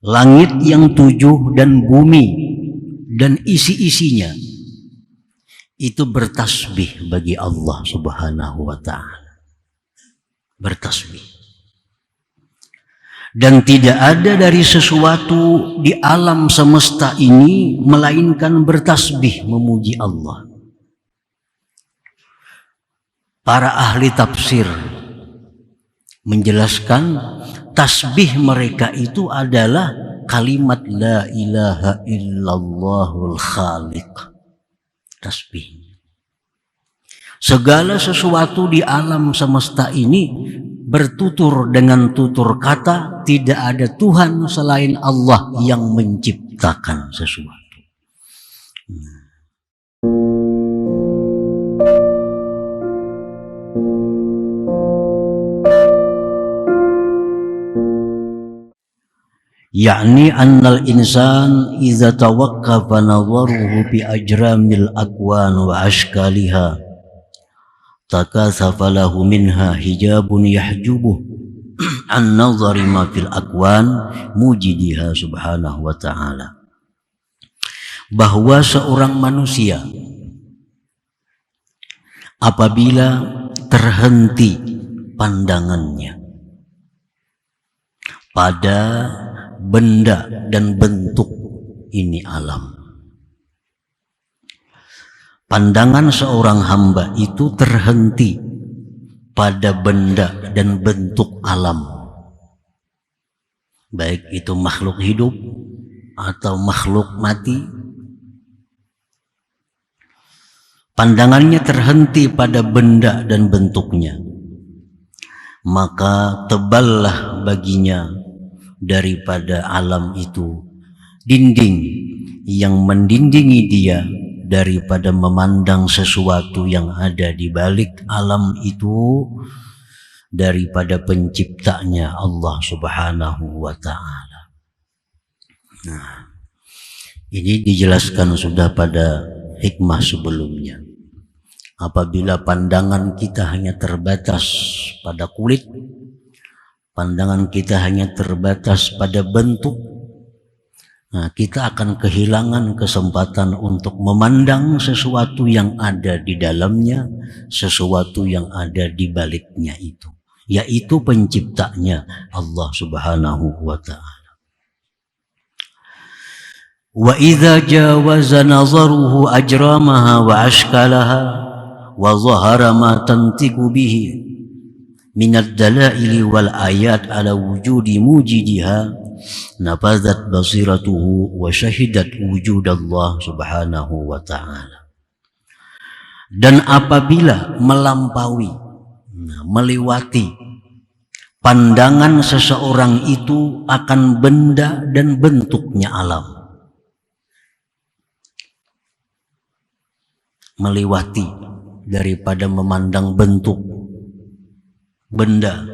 langit yang tujuh dan bumi dan isi-isinya itu bertasbih bagi Allah Subhanahu wa ta'ala. Bertasbih. Dan tidak ada dari sesuatu di alam semesta ini melainkan bertasbih memuji Allah. Para ahli tafsir menjelaskan tasbih mereka itu adalah kalimat la ilaha illallahul khaliq. Tasbih. Segala sesuatu di alam semesta ini bertutur dengan tutur kata, tidak ada Tuhan selain Allah yang menciptakan sesuatu. yakni annal insan idza tawaqqafa nadharuhu bi ajramil akwan wa ashkaliha takathafa lahu minha hijabun yahjubuh an nadhari ma fil akwan mujidiha subhanahu wa ta'ala. Bahwa seorang manusia apabila terhenti pandangannya pada benda dan bentuk ini alam, pandangan seorang hamba itu terhenti pada benda dan bentuk alam, baik itu makhluk hidup atau makhluk mati. Pandangannya terhenti pada benda dan bentuknya, maka teballah baginya daripada alam itu dinding yang mendindingi dia daripada memandang sesuatu yang ada di balik alam itu daripada penciptanya Allah Subhanahu wa ta'ala. Nah, ini dijelaskan sudah pada hikmah sebelumnya. Apabila pandangan kita hanya terbatas pada kulit, pandangan kita hanya terbatas pada bentuk, nah, kita akan kehilangan kesempatan untuk memandang sesuatu yang ada di dalamnya, sesuatu yang ada di baliknya itu, yaitu penciptanya Allah Subhanahu wa ta'ala. Wa idza jawaza nazaruhu ajramaha wa ashkalaha wa zahara ma tantiqu bihi minad dalaili wal ayat ala wujudi mujidiha nafadzat basiratuhu wa syahidat wujudallah subhanahu wa ta'ala. Dan apabila melampaui, melewati pandangan seseorang itu akan benda dan bentuknya alam, melewati daripada memandang bentuk benda,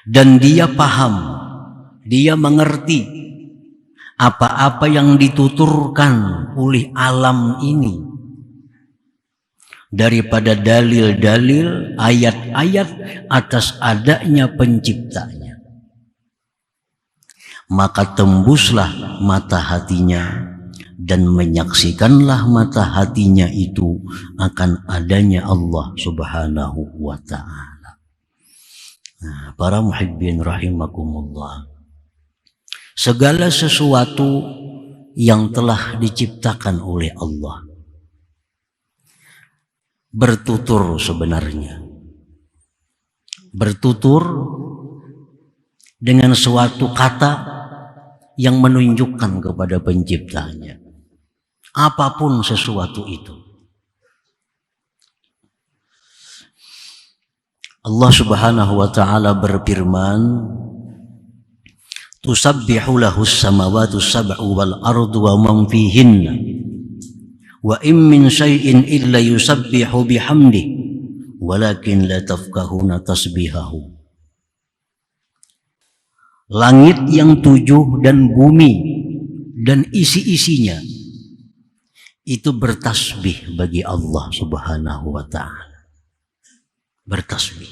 dan dia paham, dia mengerti apa-apa yang dituturkan oleh alam ini daripada dalil-dalil, ayat-ayat atas adanya penciptanya, maka tembuslah mata hatinya dan menyaksikanlah mata hatinya itu akan adanya Allah Subhanahu wa ta'ala. Nah, para muhibbin rahimakumullah, segala sesuatu yang telah diciptakan oleh Allah bertutur sebenarnya, bertutur dengan suatu kata yang menunjukkan kepada penciptanya, apapun sesuatu itu. Allah Subhanahu wa ta'ala berfirman, tusabbihu lahus samawati sab'u wal ardu wa man fihinna wa in min syai'in illa yusabbihu bihamdihi walakin la tafqahuna tasbihahu. Langit yang tujuh dan bumi dan isi-isinya itu bertasbih bagi Allah Subhanahu wa ta'ala. Bertasbih.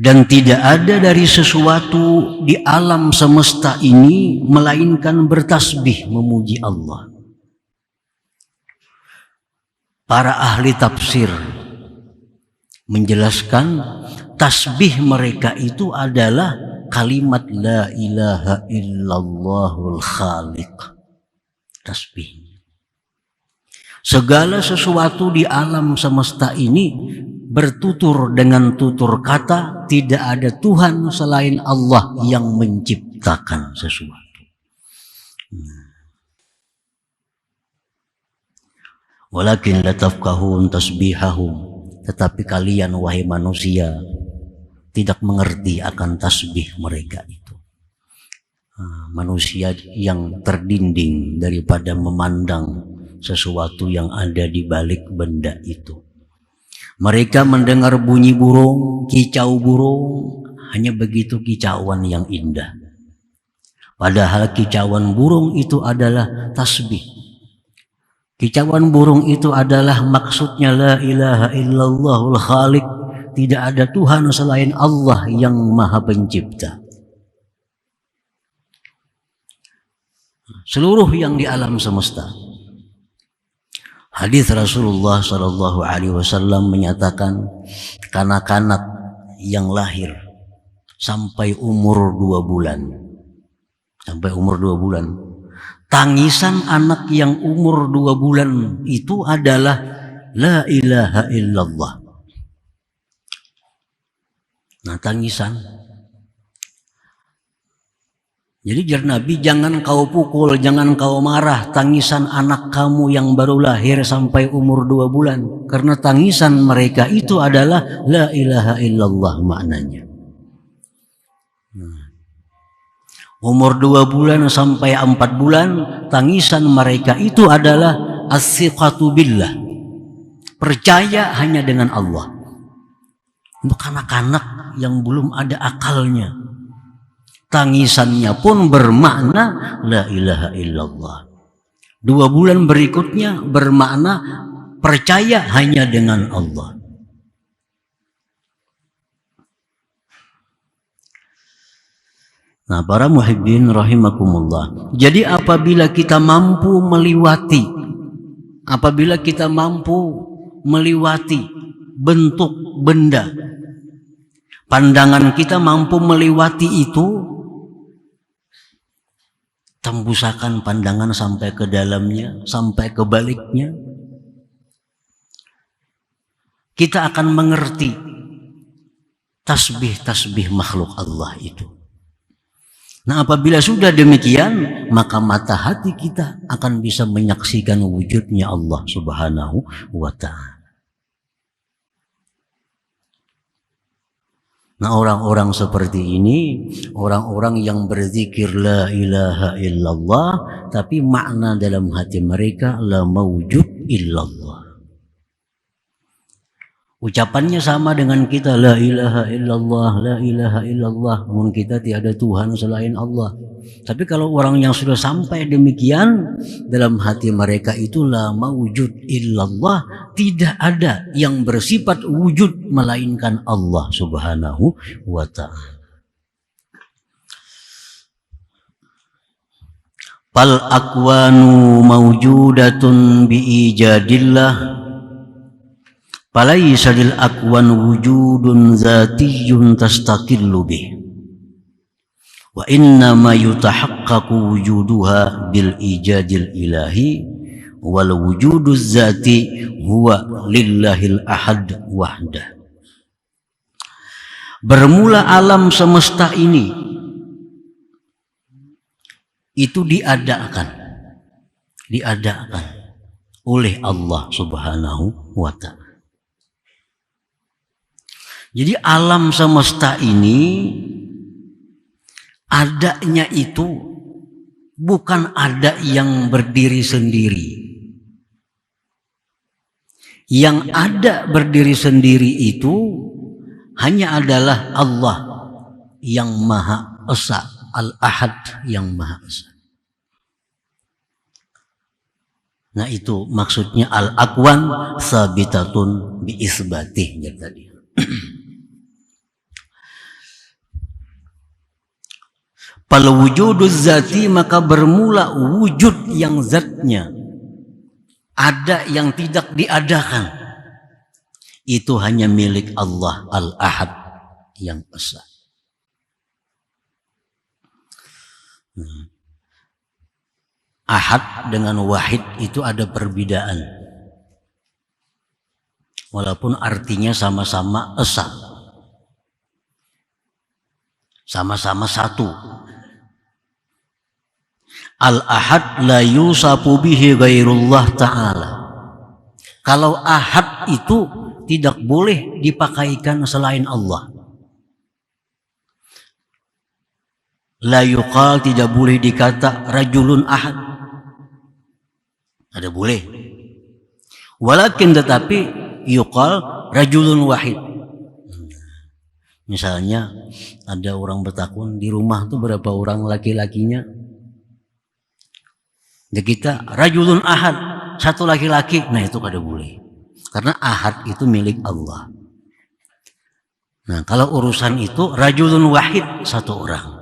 Dan tidak ada dari sesuatu di alam semesta ini melainkan bertasbih memuji Allah. Para ahli tafsir menjelaskan tasbih mereka itu adalah kalimat la ilaha illallahul khaliq. Tasbih. Segala sesuatu di alam semesta ini bertutur dengan tutur kata tidak ada Tuhan selain Allah yang menciptakan sesuatu. Walakin la tafqahun tasbihahum, tetapi kalian wahai manusia tidak mengerti akan tasbih mereka itu. Manusia yang terdinding daripada memandang sesuatu yang ada di balik benda itu. Mereka mendengar bunyi burung, kicau burung, hanya begitu kicauan yang indah. Padahal kicauan burung itu adalah tasbih. Kicauan burung itu adalah maksudnya la ilaha illallahul khaliq. Tidak ada Tuhan selain Allah yang maha pencipta. Seluruh yang di alam semesta. Hadis Rasulullah Shallallahu Alaihi Wasallam menyatakan kanak-kanak yang lahir sampai umur 2 bulan, tangisan anak yang umur 2 bulan itu adalah la ilaha illallah. Nah, tangisan. Jadi jar Nabi, jangan kau pukul, jangan kau marah tangisan anak kamu yang baru lahir sampai umur 2 bulan. Karena tangisan mereka itu adalah la ilaha illallah maknanya. Umur 2 bulan sampai 4 bulan, tangisan mereka itu adalah as-siqatu billah. Percaya hanya dengan Allah. Untuk anak-anak yang belum ada akalnya, tangisannya pun bermakna la ilaha illallah. 2 bulan berikutnya bermakna percaya hanya dengan Allah. Nah, para muhibbin rahimakumullah. Jadi apabila kita mampu melewati bentuk benda, pandangan kita mampu melewati itu, tembusakan pandangan sampai ke dalamnya, sampai ke baliknya, kita akan mengerti tasbih-tasbih makhluk Allah itu. Nah, apabila sudah demikian, maka mata hati kita akan bisa menyaksikan wujudnya Allah Subhanahu wa ta'ala. Nah, orang-orang seperti ini, orang-orang yang berzikir la ilaha illallah, tapi makna dalam hati mereka la mawjud illallah. Ucapannya sama dengan kita, la ilaha illallah, la ilaha illallah. Namun kita tiada Tuhan selain Allah. Tapi kalau orang yang sudah sampai demikian, dalam hati mereka itu la mawjud illallah, tidak ada yang bersifat wujud melainkan Allah Subhanahu wa ta'ala. Fal akwanu mawjudatun biijadillah, falaysa lil akwan wujudun zatiyyun tastaqillu bih, wa inna ma yutahaqqaqu wujuduha bil ijadil ilahi, wal wujuduz zati huwa lillahil ahad wahdah. Bermula alam semesta ini itu diadakan oleh Allah Subhanahu wa ta'ala. Jadi alam semesta ini adanya itu bukan ada yang berdiri sendiri. Yang ada berdiri sendiri itu hanya adalah Allah yang Maha Esa, Al-Ahad yang Maha Esa. Nah, itu maksudnya al-akwan sabitatun bi isbatihnya tadi. Fal wujuduz zati, maka bermula wujud yang zatnya, ada yang tidak diadakan, itu hanya milik Allah Al-Ahad yang esa. Ahad dengan wahid itu ada perbedaan, walaupun artinya sama-sama esa, sama-sama satu. Al-Ahad la yusafu bihi ghairullah ta'ala. Kalau ahad itu tidak boleh dipakaikan selain Allah. La yuqal, tidak boleh dikata rajulun ahad. Ada boleh. Walakin tetapi yuqal rajulun wahid. Misalnya ada orang bertakun, di rumah tuh berapa orang laki-lakinya? Ya kita rajulun ahad, satu laki-laki, nah itu kada boleh. Karena ahad itu milik Allah. Nah kalau urusan itu rajulun wahid, satu orang.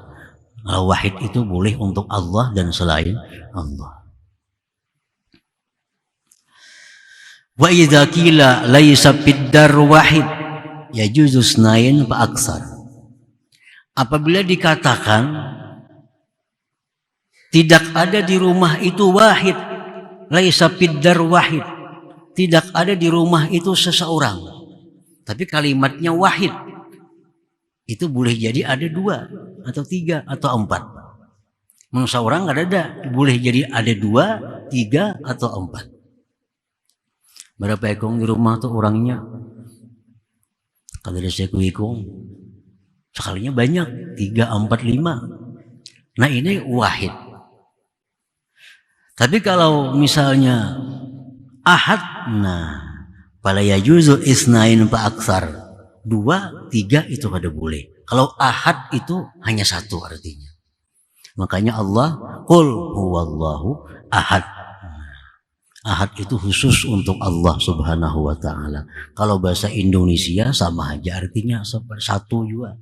Kalau wahid itu boleh untuk Allah dan selain Allah. Wa idza qila laisa fiddar wahid yajuzu snain fa aksar. Apabila dikatakan tidak ada di rumah itu wahid, laisa fiddar wahid, tidak ada di rumah itu seseorang, tapi kalimatnya wahid, itu boleh jadi ada dua atau tiga atau empat. Menurut seorang nggak ada, boleh jadi ada dua, tiga atau empat. Berapa ekong di rumah tuh orangnya? Kalau ada seku ekong, sekalinya banyak, 3, 4, 5. Nah ini wahid. Tapi kalau misalnya ahad, nah fala yajuzu isnain fa aksar, 2, 3 itu kada boleh. Kalau ahad itu hanya satu artinya. Makanya Allah qul huwallahu ahad. Ahad itu khusus untuk Allah Subhanahu wa taala. Kalau bahasa Indonesia sama aja artinya satu juga.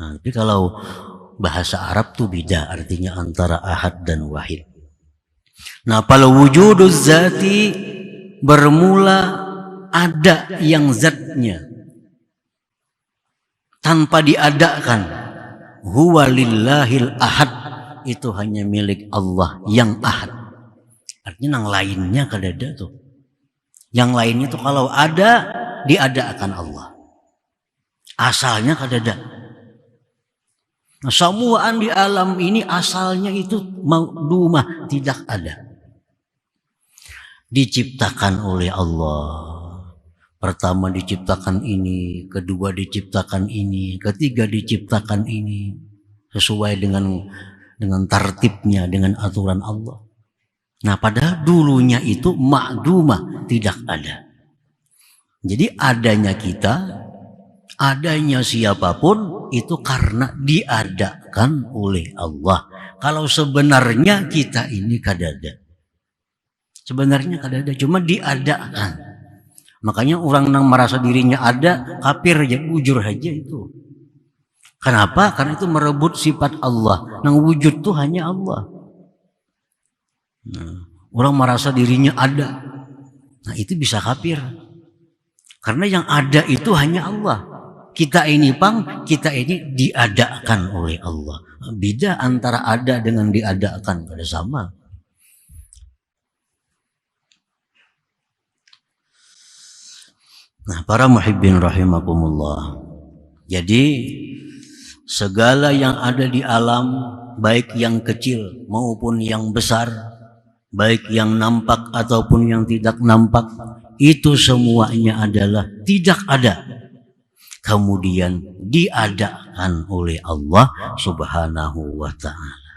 Nah, tapi kalau bahasa Arab tuh beda artinya antara ahad dan wahid. Nah, kalau wujuduz zati bermula ada yang zatnya tanpa diadakan, huwa lillahil ahad, itu hanya milik Allah yang ahad. Artinya yang lainnya kada ada tuh. Yang lainnya tuh kalau ada diadakan Allah. Asalnya kada ada. Nah, semuaan di alam ini asalnya itu ma'dumah, tidak ada. Diciptakan oleh Allah. Pertama diciptakan ini, kedua diciptakan ini, ketiga diciptakan ini, sesuai dengan tartibnya, dengan aturan Allah. Nah, padahal dulunya itu ma'dumah, tidak ada. Jadi adanya kita, adanya siapapun itu karena diadakan oleh Allah. Kalau sebenarnya kita ini kada ada. Sebenarnya kada ada, cuma diadakan. Makanya orang yang merasa dirinya ada, kafir aja, bujur aja itu. Kenapa? Karena itu merebut sifat Allah. Yang wujud itu hanya Allah. Nah, orang merasa dirinya ada. Nah, itu bisa kafir. Karena yang ada itu hanya Allah. Kita ini diadakan oleh Allah. Beda antara ada dengan diadakan, kada sama. Nah, para muhibbin rahimakumullah. Jadi segala yang ada di alam, baik yang kecil maupun yang besar, baik yang nampak ataupun yang tidak nampak, itu semuanya adalah tidak ada, kemudian diadakan oleh Allah Subhanahu wa ta'ala.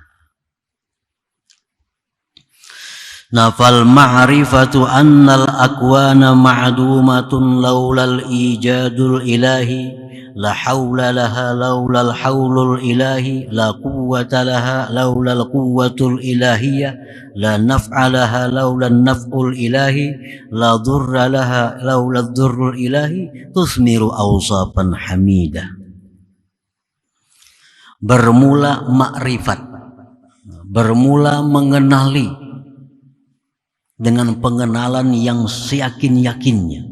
Nafal ma'rifatu annal akwana ma'dumatun laulal ijadul ilahi, la hawla laha laulal hawlul ilahi, la quwwata laha laulal quwwatul ilahiyah, la naf'a laha laulal naf'ul ilahi, la dhurra laha laulal dhurrul ilahi, tusmiru awsafan hamidah. bermula makrifat, bermula mengenali dengan pengenalan yang seyakin-yakinnya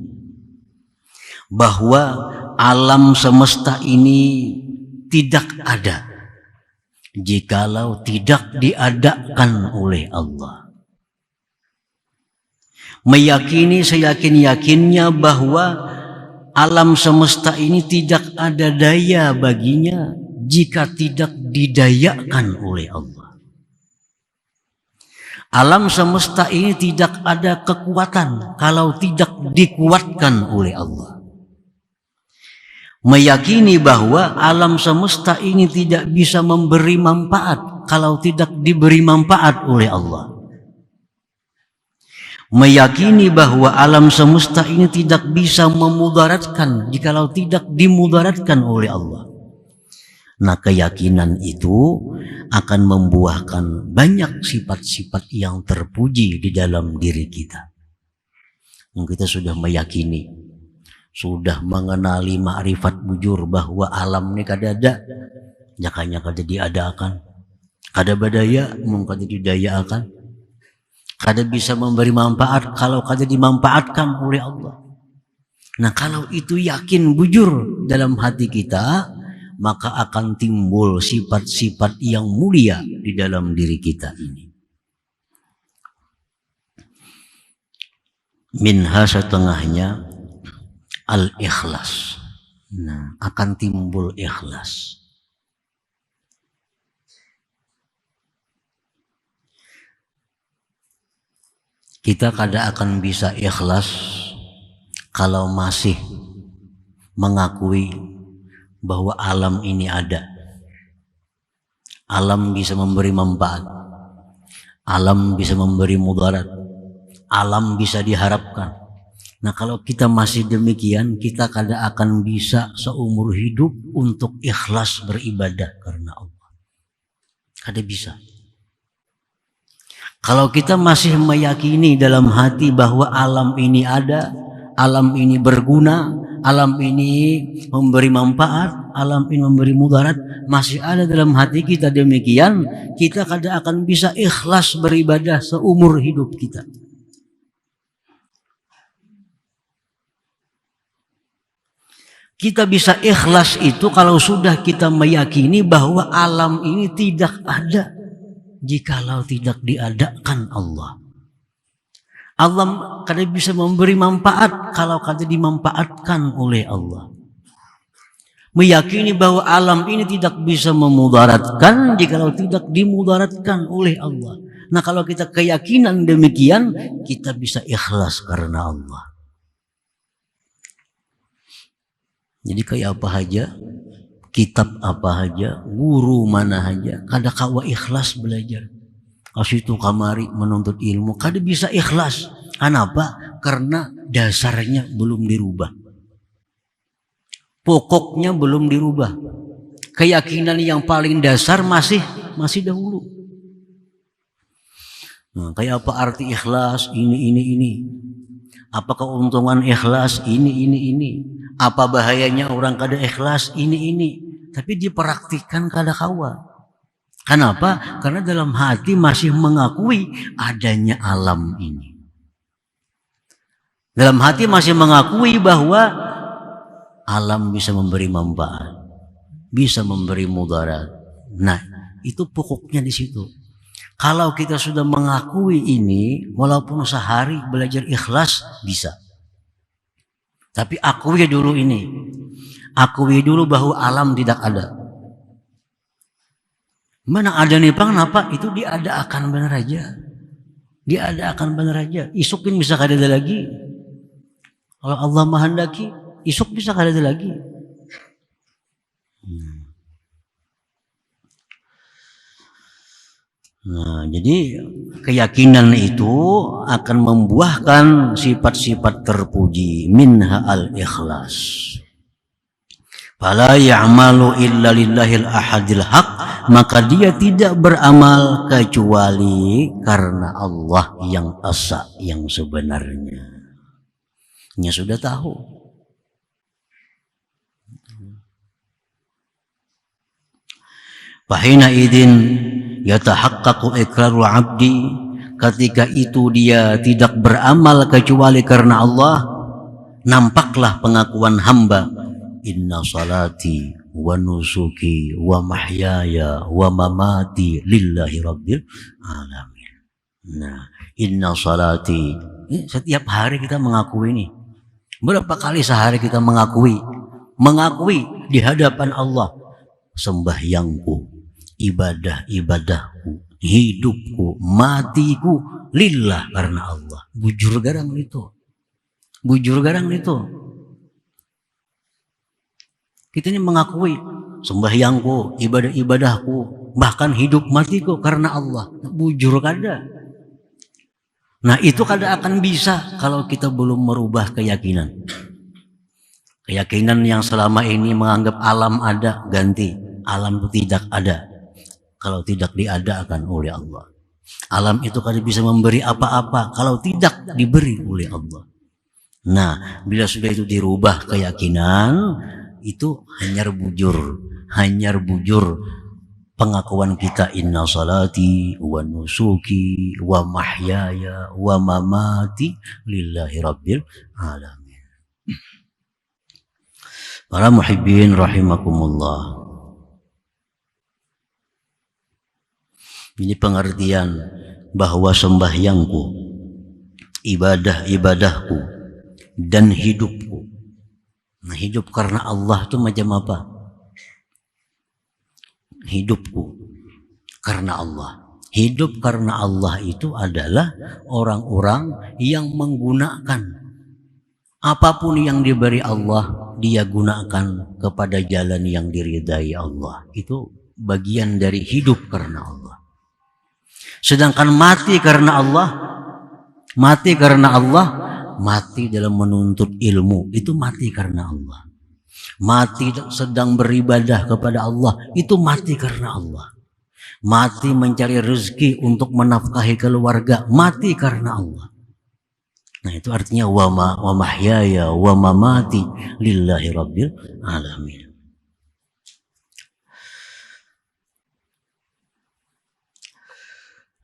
bahwa alam semesta ini tidak ada jikalau tidak diadakan oleh Allah. Meyakini seyakin-yakinnya bahwa alam semesta ini tidak ada daya baginya jika tidak didayakan oleh Allah. Alam semesta ini tidak ada kekuatan kalau tidak dikuatkan oleh Allah. Meyakini bahwa alam semesta ini tidak bisa memberi manfaat kalau tidak diberi manfaat oleh Allah. Meyakini bahwa alam semesta ini tidak bisa memudaratkan jikalau tidak dimudaratkan oleh Allah. Nah, keyakinan itu akan membuahkan banyak sifat-sifat yang terpuji di dalam diri kita. Kita sudah meyakini, sudah mengenali ma'rifat bujur bahwa alam ini kada ada, jakanya kada diadakan, kada badaya mung kada didayakan, kada bisa memberi manfaat kalau kada dimanfaatkan oleh Allah. Nah, kalau itu yakin bujur dalam hati kita, maka akan timbul sifat-sifat yang mulia di dalam diri kita ini. Minha setengahnya al-ikhlas. Nah, akan timbul ikhlas. Kita kada akan bisa ikhlas kalau masih mengakui bahwa alam ini ada. Alam bisa memberi manfaat. Alam bisa memberi mudarat. Alam bisa diharapkan. Nah, kalau kita masih demikian, kita kada akan bisa seumur hidup untuk ikhlas beribadah karena Allah. Kada bisa. Kalau kita masih meyakini dalam hati bahwa alam ini ada, alam ini berguna, alam ini memberi manfaat, alam ini memberi mudarat, masih ada dalam hati kita demikian, kita kada akan bisa ikhlas beribadah seumur hidup kita. Kita bisa ikhlas itu kalau sudah kita meyakini bahwa alam ini tidak ada jikalau tidak diadakan Allah. Allah kada bisa memberi manfaat kalau kada dimanfaatkan oleh Allah. Meyakini bahwa alam ini tidak bisa memudaratkan jikalau tidak dimudaratkan oleh Allah. Nah, kalau kita keyakinan demikian, kita bisa ikhlas karena Allah. Jadi kayak apa aja, kitab apa aja, guru mana aja, kada kawa ikhlas belajar. Asitu kamari menuntut ilmu, kada bisa ikhlas. Kenapa? Karena dasarnya belum dirubah. Pokoknya belum dirubah. Keyakinan yang paling dasar masih dahulu. Nah, kayak apa arti ikhlas? Ini. Apa keuntungan ikhlas? Ini. Apa bahayanya orang kada ikhlas? Ini. Tapi dipraktikkan kada kawa. Kenapa? Karena dalam hati masih mengakui adanya alam ini. Dalam hati masih mengakui bahwa alam bisa memberi manfaat, bisa memberi mudarat. Nah, itu pokoknya di situ. Kalau kita sudah mengakui ini, walaupun sehari belajar ikhlas bisa. Tapi akui dulu ini. Akui dulu bahwa alam tidak ada. Mana ada nih Bang, kenapa? Itu diadakan benar aja. Diadakan benar aja. Isukin bisa kada ada lagi. Kalau Allah menghendaki, isuk bisa kada ada lagi. Nah, jadi keyakinan itu akan membuahkan sifat-sifat terpuji. Minha al-ikhlas. Fala ya'malu illa lillahil ahadil haq, maka dia tidak beramal kecuali karena Allah yang esa, yang sebenarnya. Nya sudah tahu. Fahina idin yatahaqqaqu iqraru abdi, ketika itu dia tidak beramal kecuali karena Allah, nampaklah pengakuan hamba, inna salati wa nusuki wa mahyaya wa mamati lillahi rabbil alamin. Nah, inna salati, setiap hari kita mengakui ini. Berapa kali sehari kita mengakui di hadapan Allah, sembahyangku, ibadah-ibadahku, hidupku, matiku lillah, karena Allah. Bujur garang itu. Kita ini mengakui sembahyangku, ibadah-ibadahku, bahkan hidup matiku karena Allah. Bujur kada. Nah, itu kada akan bisa kalau kita belum merubah keyakinan. Keyakinan yang selama ini menganggap alam ada, ganti. Alam itu tidak ada kalau tidak diadakan oleh Allah. Alam itu kada bisa memberi apa-apa kalau tidak diberi oleh Allah. Nah, bila sudah itu dirubah keyakinan, itu hanyar bujur pengakuan kita, inna salati wa nusuki wa mahyaya wa mamati lillahi rabbil alamin. Para muhibbin rahimakumullah, ini pengertian bahwa sembahyangku, ibadah-ibadahku, dan hidupku. Nah, hidup karena Allah itu macam apa? Hidupku karena Allah. Hidup karena Allah itu adalah orang-orang yang menggunakan apapun yang diberi Allah, dia gunakan kepada jalan yang diridai Allah. Itu bagian dari hidup karena Allah. Sedangkan mati karena Allah, mati dalam menuntut ilmu, itu mati karena Allah. Mati sedang beribadah kepada Allah, itu mati karena Allah. Mati mencari rezeki untuk menafkahi keluarga, mati karena Allah. Nah, itu artinya wa mahyaya wa mamati lillahi rabbil alamin.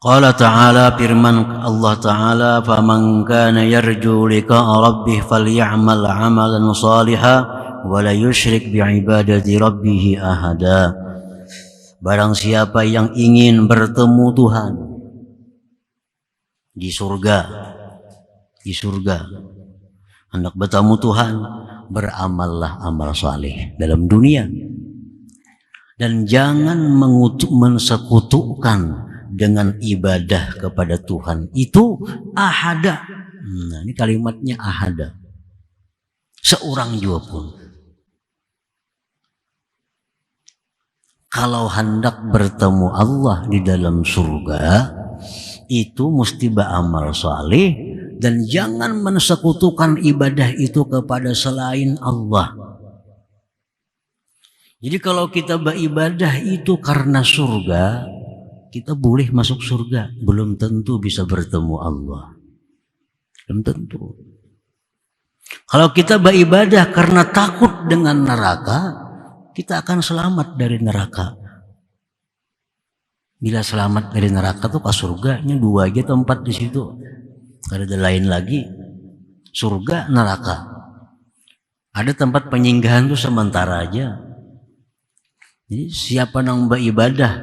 Qala ta'ala, firman Allah Ta'ala, faman kana yarju liqa'a rabbih falyamal 'amalan shalihan wa la yusyrik bi'ibadati rabbih ahada. Barang siapa yang ingin bertemu Tuhan di surga, hendak bertemu Tuhan, beramallah amal saleh dalam dunia, dan jangan mensekutukan dengan ibadah kepada Tuhan itu ahada. Nah, ini kalimatnya ahada, seorang juga pun. Kalau hendak bertemu Allah di dalam surga, itu mesti beramal saleh dan jangan mensekutukan ibadah itu kepada selain Allah. Jadi kalau kita beribadah itu karena surga, kita boleh masuk surga, belum tentu bisa bertemu Allah. Belum tentu. Kalau kita beribadah karena takut dengan neraka, kita akan selamat dari neraka. Bila selamat dari neraka tuh ke surganya dua aja tempat di situ. Karena ada lain lagi, surga, neraka. Ada tempat penyinggahan tuh sementara aja. Jadi siapa yang beribadah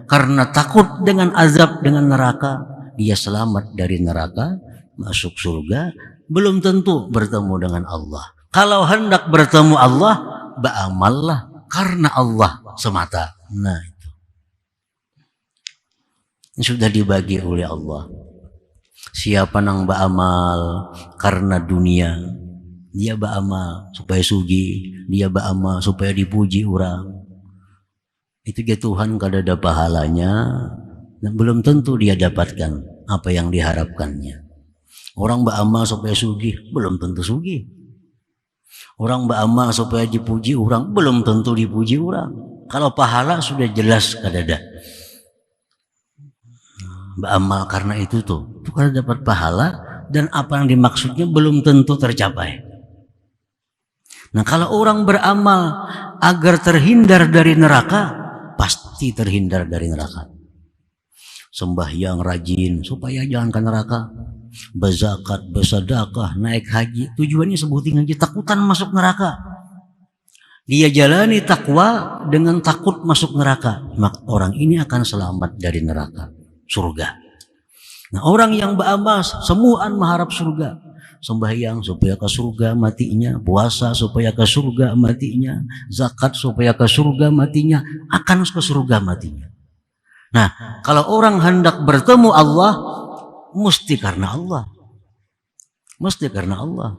karena takut dengan azab, dengan neraka, dia selamat dari neraka, masuk surga, belum tentu bertemu dengan Allah. Kalau hendak bertemu Allah, beramallah karena Allah semata. Nah, itu ini sudah dibagi oleh Allah. Siapa yang beramal karena dunia, dia beramal supaya sugi, dia beramal supaya dipuji orang. Itu dia Tuhan kada ada pahalanya, dan belum tentu dia dapatkan apa yang diharapkannya. Orang beramal supaya sugih, belum tentu sugih. Orang beramal supaya dipuji orang, belum tentu dipuji orang. Kalau pahala sudah jelas kada ada. Beramal karena itu tuh, itu kada dapat pahala, dan apa yang dimaksudnya belum tentu tercapai. Nah, kalau orang beramal agar terhindar dari neraka, pasti terhindar dari neraka. Sembahyang rajin supaya jangan ke neraka. Berzakat, bersedekah, naik haji, tujuannya sebutin aja takutan masuk neraka. Dia jalani takwa dengan takut masuk neraka, maka orang ini akan selamat dari neraka, surga. Nah, orang yang beramal semuaan mengharap surga, sembahyang supaya ke surga matinya, puasa supaya ke surga matinya, zakat supaya ke surga matinya, akan ke surga matinya. Nah, kalau orang hendak bertemu Allah, mesti karena Allah. Mesti karena Allah.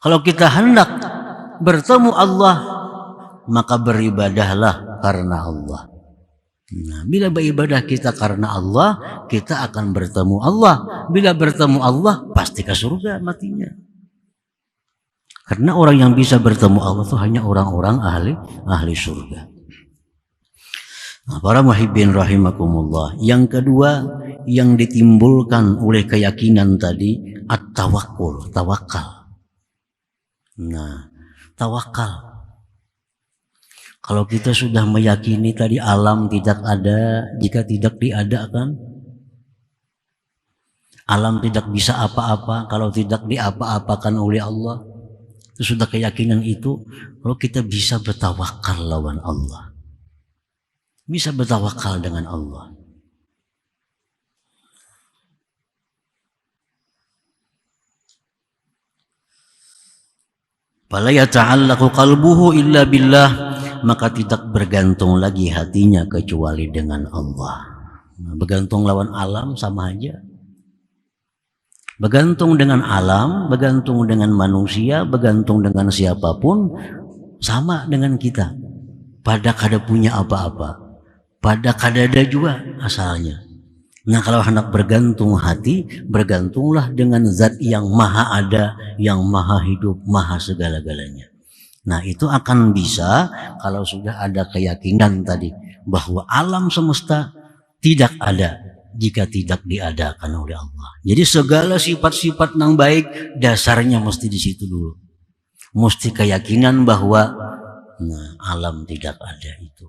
Kalau kita hendak bertemu Allah, maka beribadahlah karena Allah. Nah, bila beribadah kita karena Allah, kita akan bertemu Allah. Bila bertemu Allah, pasti ke surga matinya. Karena orang yang bisa bertemu Allah itu hanya orang-orang ahli surga. Nah, para muhibbin rahimakumullah. Yang kedua yang ditimbulkan oleh keyakinan tadi, at-tawakkul, tawakal. Nah, tawakal. Kalau kita sudah meyakini tadi alam tidak ada jika tidak diadakan, alam tidak bisa apa-apa kalau tidak diapa-apakan oleh Allah, itu sudah keyakinan itu, kalau kita bisa bertawakal lawan Allah. Bisa bertawakal dengan Allah. Fala yata'allaqu qalbuhu illa billah, maka tidak bergantung lagi hatinya kecuali dengan Allah. Nah, bergantung lawan alam sama aja. Bergantung dengan alam, bergantung dengan manusia, bergantung dengan siapapun, sama dengan kita. Pada kada punya apa-apa, pada kadada juga asalnya. Nah, kalau hendak bergantung hati, bergantunglah dengan zat yang maha ada, yang maha hidup, maha segala-galanya. Nah, itu akan bisa kalau sudah ada keyakinan tadi bahwa alam semesta tidak ada jika tidak diadakan oleh Allah. Jadi segala sifat-sifat yang baik dasarnya mesti di situ dulu. Mesti keyakinan bahwa alam tidak ada itu.